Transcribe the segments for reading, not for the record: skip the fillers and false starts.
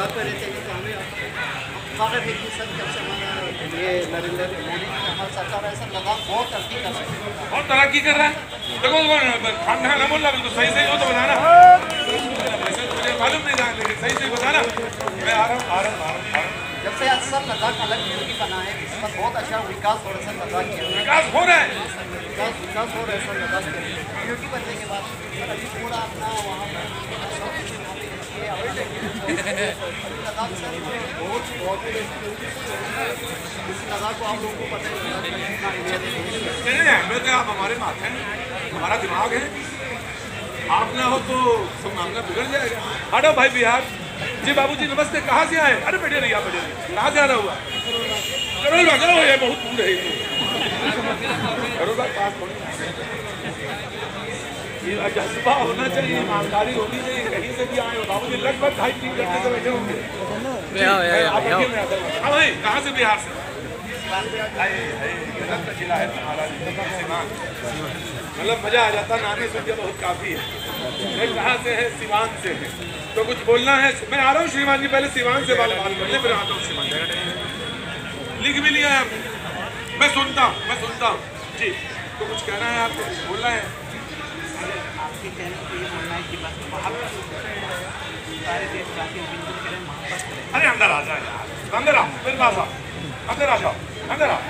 लद्दाख में रहते हैं तो हमें वाकई में सर जब से हमारा ये नरेंद्र मोदी हमारा सरकार है सर लद्दाख बहुत तरक्की कर रहा है, बहुत तरक्की कर रहा है। देखो खाना ना बोल रहा बिल्कुल सही सही हो तो बताना, वैसे तो मुझे मालूम नहीं था लेकिन सही सही बताना। मैं आ रहा हूँ। जब से आज सर लद्दाख अलग यूनिटी बना है इस पर बहुत अच्छा विकास हो रहा है सर लद्दाख के विकास हो रहा है, विकास हो रहा है सर लद्दाख के यूनिटी बनने के बाद सर अभी पूरा अपना वहाँ पर लद्दाख सर बहुत लद्दाख को आप लोगों को पता नहीं, आप हमारे माथे हैं, हमारा दिमाग है, आप ना हो तो सब मामला बिगड़ जाएगा। हटो भाई बिहार जी। बाबूजी नमस्ते, कहाँ से आए? अरे बैठे रहिए आप, बैठे रहिए। कहाँ से आना हुआ? करोल बाग, ये बहुत दूर है, करोल बाग पास जज्बा होना चाहिए, ईमानदारी होनी चाहिए, कहीं से भी आए हो। बाबूजी लगभग 2.5-3 घंटे से बैठे होंगे। हाँ भाई, कहाँ से? बिहार से जिला है तुम्हारा, मतलब मजा आ जाता, नानी सुन के बहुत काफी है। कहाँ से है? सिवान से है। तो कुछ बोलना है? मैं आ रहा हूँ श्रीमान जी, पहले सिवान से बात कर ले, फिर आता हूँ श्रीमान। लिख भी लिया है, मैं सुनता हूँ जी। तो कुछ कहना है आपको, बोलना है? आपके चैनल पे ये बोलना है कि बस मोहब्बत सारे देशवासी मिलजुल करें, मोहब्बत करें। अरे अंदर आ जाए यार, अंदर आओ, मेरे पास आओ, अंदर आ जाओ, अंदर आओ।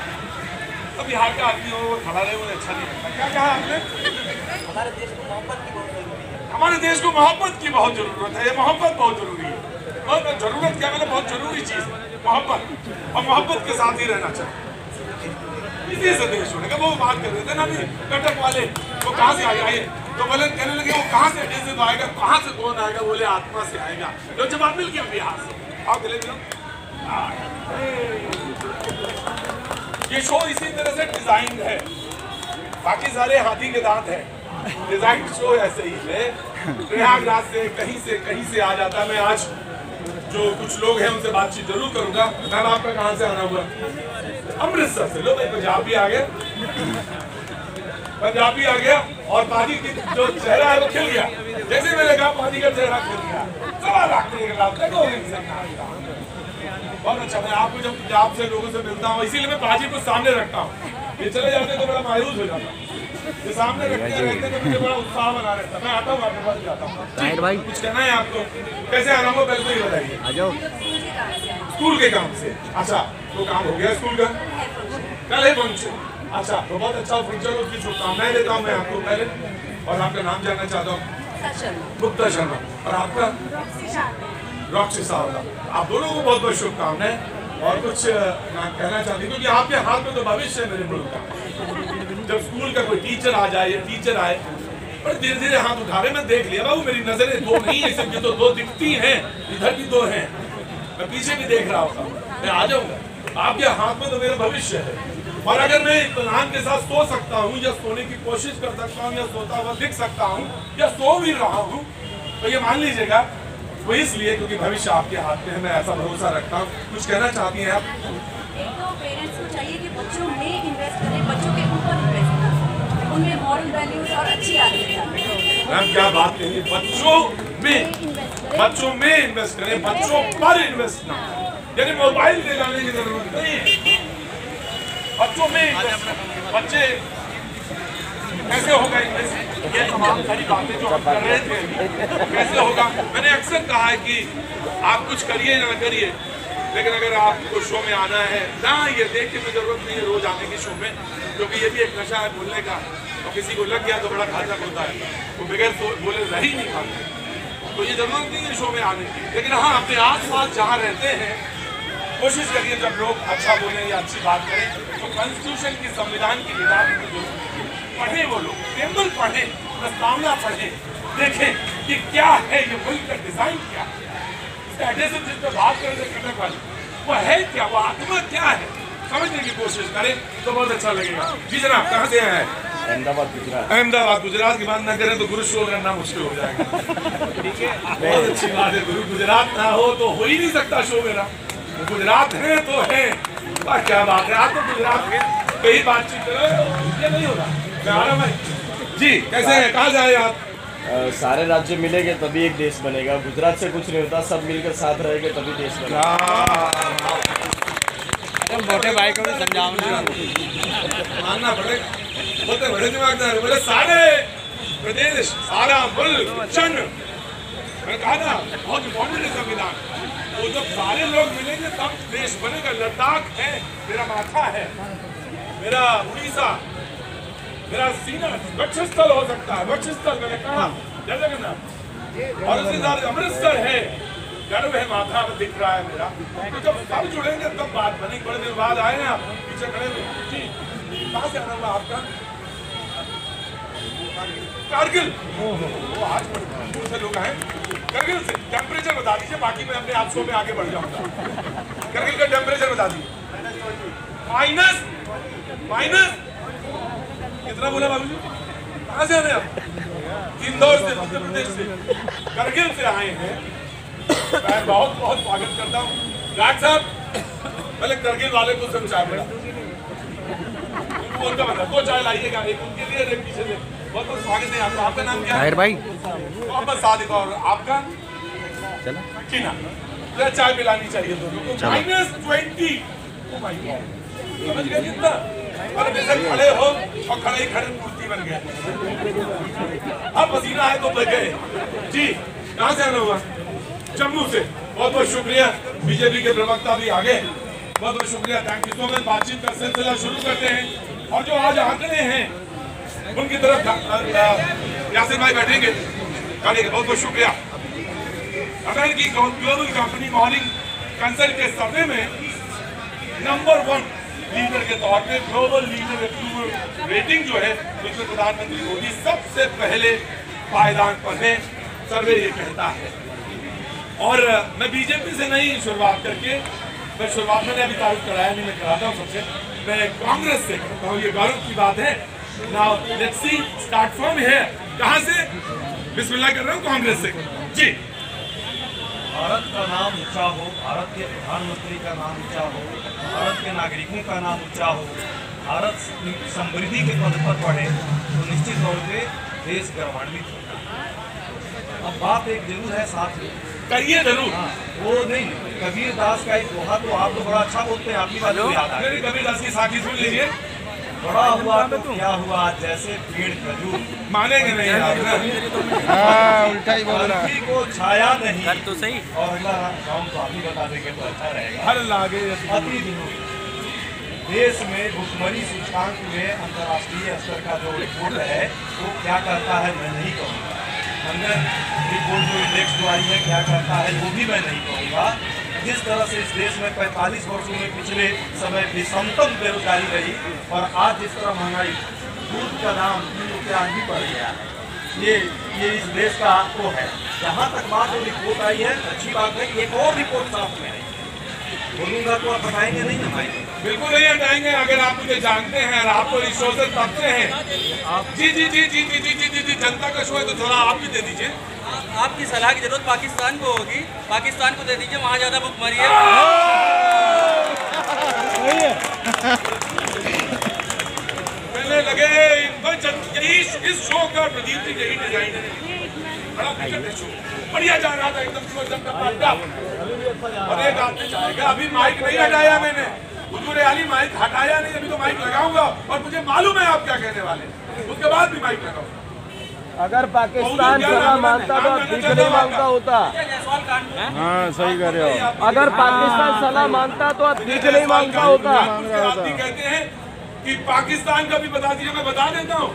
अब बिहार का आदमी हो वो खड़ा रहे, मुझे अच्छा नहीं लगता। क्या कहा आपने? हमारे देश को मोहब्बत की बहुत जरूरी है। हमारे देश को मोहब्बत की बहुत जरूरत है, ये मोहब्बत बहुत जरूरी है। बहुत जरूरत क्या, मतलब बहुत जरूरी चीज है मोहब्बत, और मोहब्बत के साथ ही रहना चाहिए। इसी से देश होने का वो बात कर रहे थे ना अभी, कटक वाले वो कहाँ से आए? तो बोले, कहने लगे वो कहाँ से ऐसे तो आएगा, कहाँ से कौन आएगा? बोले आत्मा से आएगा। जो जवाब मिल गया बिहार से। आओ चले जाओ। ये शो इसी तरह से डिजाइन है, बाकी सारे हाथी के दांत है, डिजाइन शो ऐसे ही है। प्रयागराज से कहीं से आ जाता। मैं आज जो कुछ लोग हैं उनसे बातचीत जरूर करूंगा। मैम आपका कहाँ से आना हुआ? अमृतसर से। लो भाई, पंजाबी आ गया, पंजाबी आ गया, और पानी की जो चेहरा है वो खिल गया। जैसे मैंने कहा पानी का चेहरा खिल गया। 1.25 लाख बहुत अच्छा। मैं आपको जब पंजाब से लोगों से मिलता हूँ, इसीलिए मैं बाजी को सामने रखता हूँ। ये चले जाते तो बड़ा मायूस हो जाता, ये सामने रखते रहते तो मुझे बड़ा उत्साह बना रहता। मैं आता हूँ, आपके पास जाता हूँ। भाई कुछ कहना है आपको? कैसे आना होगा पहले तो ये बताइए। आ जाओ। स्कूल के काम से? अच्छा, तो काम हो गया स्कूल का? कल है फंक्शन? अच्छा, तो बहुत अच्छा फंक्शन, उसकी शुभकामनाएं देता हूँ मैं आपको पहले। और आपका नाम जानना चाहता हूँ? मुक्ता शर्मा। और आपका? रॉक्सी साहब। आप दोनों को बहुत बहुत शुभकामनाएं। और कुछ कहना चाहती हूँ, क्योंकि आपके हाथ में तो भविष्य है मेरे मुल्क का। जब स्कूल का कोई टीचर आ जाए, टीचर आए, और धीरे धीरे हाथ उठा रहे, मैं देख लिया बाबू, मेरी नजरें दो नहीं है सिर्फ, तो 2 दिखती हैं, इधर भी 2 हैं, मैं पीछे भी देख रहा होता, मैं आ जाऊंगा। आपके हाथ में तो मेरा भविष्य है। और अगर मैं इत्मीनान के साथ सो सकता हूँ, या सोने की कोशिश कर सकता हूँ, या सोता हुआ दिख सकता हूँ, या सो भी रहा हूँ, तो ये मान लीजिएगा वो इसलिए क्योंकि भविष्य आपके हाथ में है। मैं ऐसा भरोसा रखता हूँ। कुछ कहना चाहती हैं आप? एक तो पेरेंट्स को चाहिए कि बच्चों में इन्वेस्ट करें, बच्चों के ऊपर इन्वेस्ट करें, उनमें मॉरल वैल्यूज और अच्छी आदतें डालें। मैम क्या बात कही, बच्चों में इन्वेस्ट करें, बच्चों पर इन्वेस्ट ना, यानी मोबाइल दिलाने की जरूरत नहीं है, बच्चों में। बच्चे कैसे होगा इन्वेस्ट? ये तमाम सारी बातें जो हम कर रहे थे कैसे होगा? मैंने अक्सर कहा है कि आप कुछ करिए ना करिए, लेकिन अगर आपको शो में आना है ना, ये देख के कोई जरूरत नहीं है रोज आने की शो में, क्योंकि ये भी एक नशा है बोलने का। और किसी को लग गया तो बड़ा घातक होता है, वो बगैर बोले रह ही नहीं पाते। तो ये जरूरत नहीं है शो में आने की, लेकिन हाँ अपने आस पास जहाँ रहते हैं कोशिश करिए जब लोग अच्छा बोले या अच्छी बात करें तो कॉन्स्टिट्यूशन की, संविधान की किताब पढ़े, वो लोग टेबल पढ़े, प्रस्तावना पढ़े, देखें कि क्या है ये मुल्क का डिजाइन, क्या है इसका एड्रेसिव, जिस पर बात करें कटक वाली, वो है क्या, वो आत्मा क्या है, समझने की कोशिश करें तो बहुत अच्छा लगेगा। जी जनाब, कहाँ से आए हैं? अहमदाबाद गुजरात। अहमदाबाद गुजरात की बात ना करें तो गुरु शो करना मुश्किल हो जाएगा। ठीक है, बहुत अच्छी बात है। गुरु गुजरात ना हो तो हो ही नहीं सकता शो मेरा। गुजरात है तो है, क्या बात है। आप तो गुजरात के कई बातचीत करो, ये नहीं होगा। मैं आ रहा भाई जी, कैसे हैं? कहाँ से आए आप? सारे राज्य मिलेंगे तभी एक देश बनेगा। गुजरात से कुछ नहीं होता, सब मिलकर साथ रहेंगे तभी देश बनेगा। मोटे भाई को भी समझाओ ना, मानना पड़ेगा। बोलते बड़े दिमागदार, बोले सारे प्रदेश, सारा मुल्क, चंद, मैं कहा ना बहुत इम्पोर्टेंट है संविधान। तो जब सारे लोग मिलेंगे तब देश बनेगा। लद्दाख है मेरा माथा है, मेरा उड़ीसा, मेरा सीना वक्षस्थल हो सकता है। वक्षस्थल मैंने कहा जय जगन्नाथ। और उसी तरह अमृतसर है, गर्व है, माथा में दिख रहा है मेरा। तो जब सब जुड़ेंगे तब बात बनेगी। बड़े दिन बाद आए हैं आप पीछे खड़े हुए जी, कहाँ से आना हुआ आपका? कारगिल। वो आज दूर से लोग आए कारगिल से। टेम्परेचर बता दीजिए, बाकी मैं अपने आप शो में आगे बढ़ जाऊंगा। कारगिल का टेम्परेचर बता दीजिए। माइनस कितना बोला बाबूजी? कहाँ से आए आप? इंदौर से, उत्तर प्रदेश से, कारगिल से आए हैं। मैं बहुत बहुत स्वागत करता हूँ। राज साहब पहले कारगिल वाले को सब चाय मिला, उनका बता 2 चाय लाइएगा, एक उनके लिए एक पीछे से। बहुत बहुत स्वागत है आपका। आपका नाम क्या है? भाई मोहम्मद सादिक। और आपका? चलो कीना। चाय पिलानी चाहिए दोनों को। -20 समझ गए कितना? और जैसे खड़े हो और खड़े ही खड़े मूर्ति बन गए। अब पसीना है तो बच गए जी। कहाँ से आना हुआ? जम्मू से। बहुत बहुत शुक्रिया। बीजेपी के प्रवक्ता भी आगे, बहुत बहुत शुक्रिया। Thank you so much. बातचीत का सिलसिला शुरू करते हैं। और जो आज आंकड़े हैं उनकी तरफ यासिर भाई बैठेंगे। बहुत बहुत शुक्रिया। अमेरिकी ग्लोबल कंपनी मॉर्निंग कंसल्ट के सर्वे में नंबर 1 लीडर के तौर पे ग्लोबल लीडर अप्रूवल रेटिंग जो है उसमें प्रधानमंत्री मोदी सबसे पहले पायदान पर है। सर्वे ये कहता है। और मैं बीजेपी से नहीं शुरुआत करके, मैं शुरुआत में अभी तारीफ कराया नहीं, मैं कराता हूँ सबसे। मैं कांग्रेस से करता हूँ, ये गौरव की बात है। Now let's see, start from here. कहाँ से? बिस्मिल्लाह कर रहा हूँ, कांग्रेस से जी। भारत का नाम ऊंचा हो, भारत के प्रधानमंत्री का नाम ऊंचा हो, भारत के नागरिकों का नाम ऊंचा हो, भारत समृद्धि के पद पर बढ़े तो निश्चित तौर पे देश गौरवान्वित होगा। अब बात एक जरूर है साथ में, करिए जरूर। हाँ, वो नहीं, कबीर दास का एक दोहा, तो आप तो बड़ा अच्छा बोलते हैं, आपकी बात तो याद आ गई। कबीर दास की साखी सुन लीजिए। बड़ा हुआ तो क्या हुआ, जैसे पेड़ खजूर, मानेंगे नहीं आप ना। उल्टा ही बोल रहा पंछी को छाया नहीं। कर तो सही। और अगला काम तो आप ही बता देंगे तो अच्छा रहेगा। हर लागे अति दिनों देश में भुखमरी सूचकांक में अंतर्राष्ट्रीय स्तर का जो रिपोर्ट है वो क्या करता है मैं नहीं कहूँगा। हंगर रिपोर्ट जो इंडेक्स जो आई है क्या करता है वो भी मैं नहीं कहूँगा। जिस तरह से इस देश में 45 वर्षों में पिछले समय विषमतम बेरोजगारी रही और आज जिस तरह महंगाई, दूध का दाम क्या भी बढ़ गया है, ये इस देश का आपको है। जहाँ तक बात जो रिपोर्ट आई है अच्छी बात है। एक और रिपोर्ट साफ में आई, बोलूँगा तो आप बताएंगे नहीं हमारे? बिल्कुल नहीं हटाएंगे। अगर आप मुझे जानते हैं और आपको इस शो से तकते हैं। जी जी जी जी जी जी जी जी जी जनता का शो है तो थोड़ा आप भी दे दीजिए। आपकी सलाह की जरूरत पाकिस्तान को होगी, पाकिस्तान को दे दीजिए, वहाँ ज्यादा भुखमरी है। कहने लगे इस शो का प्रदीप जी यही डिजाइन है। बड़ा क्रिकेट शो बढ़िया जा रहा था एकदम और एक आदमी जाएगा। अभी माइक नहीं हटाया मैंने, हुजूर आली माइक हटाया नहीं, अभी तो माइक लगाऊंगा और मुझे मालूम है आप क्या कहने वाले। उसके बाद भी माइक लगाऊंगा। अगर पाकिस्तान सलाह मांगता तो भीख नहीं मांगता होता। हाँ सही कर रहे हो। अगर पाकिस्तान सलाह मांगता तो अब भीख नहीं मांगता होता। कहते हैं कि पाकिस्तान का भी बता दीजिए, मैं बता देता हूँ।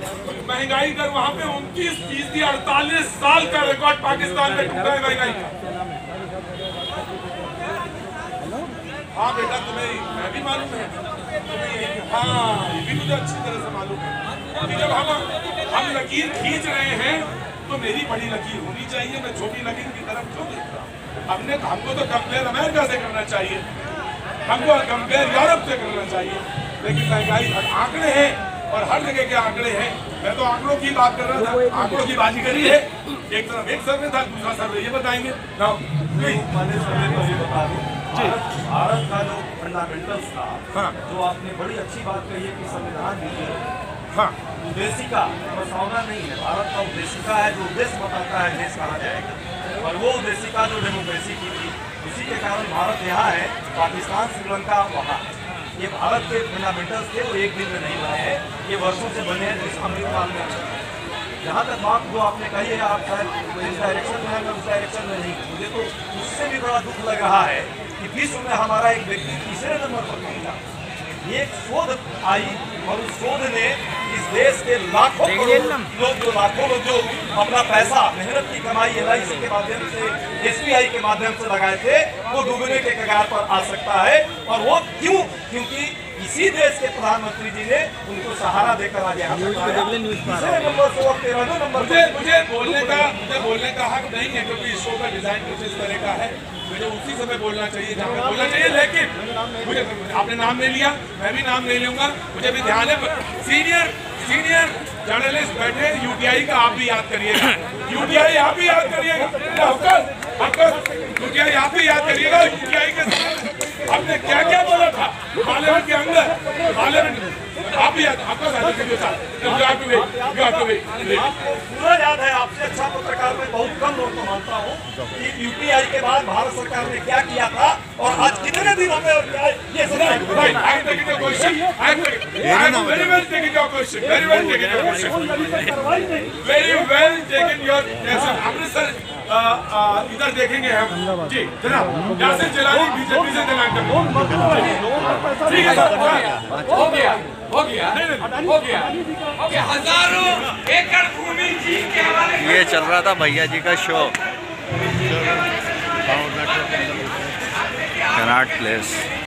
महंगाई दर वहाँ पे 29%, 48 साल का रिकॉर्ड पाकिस्तान में टूटा है महंगाई का। हाँ बेटा तुम्हें मैं भी मालूम है, हाँ ये भी मुझे अच्छी तरह से मालूम है कि जब हम लकीर खींच रहे हैं तो मेरी बड़ी लकीर होनी चाहिए। मैं छोटी लकीर की तरफ क्यों देख रहा हूँ? हमको तो कंपेयर अमेरिका से करना चाहिए, हमको कंपेयर यूरोप से करना चाहिए। लेकिन महंगाई आंकड़े हैं और हर जगह के आंकड़े हैं। मैं तो आंकड़ों की बात कर रहा था, आंकड़ों की बाजीगरी है। एक तरफ एक सर्वे था, दूसरा सर्वे ये बताएंगे। मैंने सर्वे को ये बता दूं, भारत का जो फंडामेंटल्स था, हाँ। जो आपने बड़ी अच्छी बात कही है कि संविधान हाँ उद्देशिका प्रस्तावना नहीं है, भारत का उद्देशिका है जो उद्देश्य बताता है देश कहाँ जाएगा, और वो उद्देशिका जो डेमोक्रेसी की थी, उसी के कारण भारत यहाँ है, पाकिस्तान श्रीलंका वहाँ। ये भारत के फंडामेंटल्स थे, वो एक दिन में नहीं बने हैं, ये वर्षों से बने हैं, जिस अमृतकाल में। जहाँ तक बात जो आपने कही है, आप शायद इस डायरेक्शन में है, मैं उस डायरेक्शन में नहीं। मुझे तो उससे भी बड़ा दुख लग रहा है कि विश्व में हमारा एक व्यक्ति तीसरे नंबर पर पहुंचा। ये एक शोध आई और उस शोध ने इस देश के लाखों लोग जो अपना पैसा, मेहनत की कमाई LIC के माध्यम से, SBI के माध्यम से लगाए थे, वो डूबने के कगार पर आ सकता है। और वो क्यों? क्योंकि इसी देश के प्रधानमंत्री जी ने उनको सहारा देकर आज यहाँ तीसरे नंबर से 13वें नंबर। मुझे बोलने का हक नहीं है, क्योंकि इस शो का डिजाइन कुछ इस तरह का है, मुझे उसी समय बोलना चाहिए जहाँ पे बोलना चाहिए। लेकिन मुझे आपने नाम नहीं लिया, मैं भी नाम नहीं लूंगा, मुझे भी ध्यान है। सीनियर जर्नलिस्ट बैठे, UTI का आप भी याद करिएगा, UTI आप भी याद करिएगा, UTI आप भी याद करिएगा। UTI के आपने क्या क्या बोला था पार्लियामेंट के अंदर, पार्लियामेंट आप भी याद, आपका आपको पूरा याद है। आपसे अच्छा पत्रकार मैं बहुत कम लोग को मानता हूँ कि UTI के बाद भारत सरकार ने क्या किया था और आज कितने दिनों में ये अमृतसर इधर देखेंगे हम जी जनाब, यहाँ से जिला बीजेपी से ठीक है सर, हो गया। हजारों एकड़ भूमि चीन के हवाले। ये चल रहा था भैया जी का शो कनॉट प्लेस।